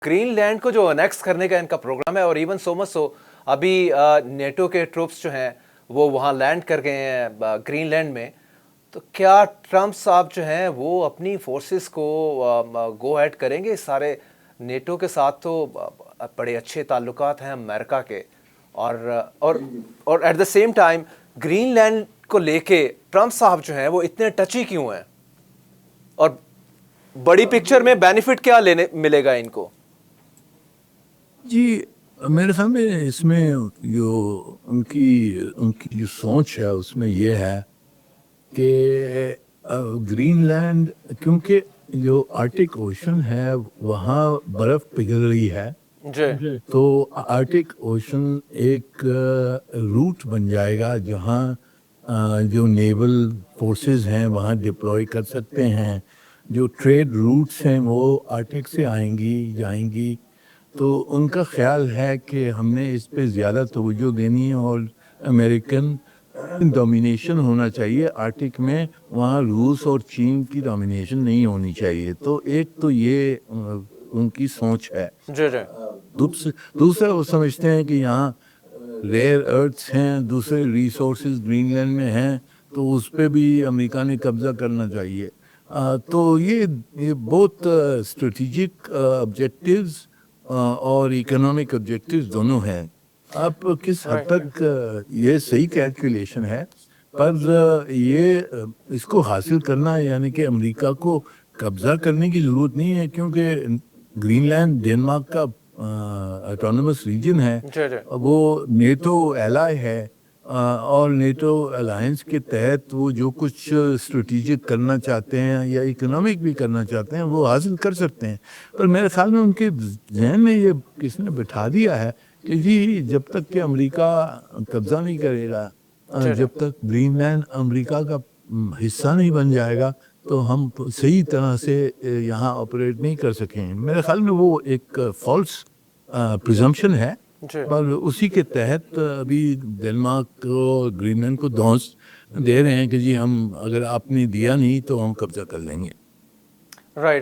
Green land को जो annex करने का इनका प्रोग्राम है, और इवन सो मच सो अभी नेटो के ट्रूप्स जो हैं वो वहाँ लैंड कर गए हैं ग्रीन लैंड में। तो क्या ट्रम्प साहब जो हैं वो अपनी फोर्सेस को गो ऐड करेंगे सारे नेटो के साथ? तो बड़े अच्छे ताल्लुकात हैं अमेरिका के, और at the same time green land को लेके ट्रम्प साहब जो हैं वो इतने टची क्यों हैं, और बड़ी पिक्चर में बेनिफिट क्या लेने मिलेगा इनको? जी, मेरे ख्याल में इसमें जो उनकी उनकी जो सोच है उसमें ये है कि ग्रीनलैंड, क्योंकि जो आर्टिक ओशन है वहाँ बर्फ पिघल रही है, जी तो आर्टिक ओशन एक रूट बन जाएगा जहाँ जो नेवल फोर्सेस हैं वहाँ डिप्लॉय कर सकते हैं। जो ट्रेड रूट्स हैं वो आर्टिक से आएंगी जाएंगी, तो उनका ख्याल है कि हमने इस पे ज़्यादा तवज्जो देनी है और अमेरिकन डोमिनेशन होना चाहिए आर्टिक में, वहाँ रूस और चीन की डोमिनेशन नहीं होनी चाहिए। तो एक तो ये उनकी सोच है। जी जी दूसरा वो समझते हैं कि यहाँ रेयर अर्थ्स हैं, दूसरे रिसोर्सेज ग्रीनलैंड में हैं, तो उस पर भी अमेरिका ने कब्जा करना चाहिए। तो ये बहुत स्ट्रेटेजिक ऑब्जेक्टिव्स और इकोनॉमिक ऑब्जेक्टिव्स दोनों हैं। अब किस हद तक ये सही कैलकुलेशन है, पर ये इसको हासिल करना यानी कि अमेरिका को कब्जा करने की ज़रूरत नहीं है, क्योंकि ग्रीनलैंड डेनमार्क का ऑटोनमस रीजन है, जी जी वो नेटो एलाय है, और नेटो अलायंस के तहत वो जो कुछ स्ट्रेटेजिक करना चाहते हैं या इकोनॉमिक भी करना चाहते हैं वो हासिल कर सकते हैं। पर मेरे ख्याल में उनके जहन में ये किसने बिठा दिया है कि जी जब तक कि अमेरिका कब्जा नहीं करेगा, जब तक ग्रीनलैंड अमेरिका का हिस्सा नहीं बन जाएगा, तो हम सही तरह से यहाँ ऑपरेट नहीं कर सकेंगे। मेरे ख्याल में वो एक फॉल्स प्रिजम्पशन है, जी। पर उसी के तहत अभी डेनमार्क और ग्रीनलैंड को धौंस दे रहे हैं कि जी हम, अगर आपने दिया नहीं तो हम कब्जा कर लेंगे।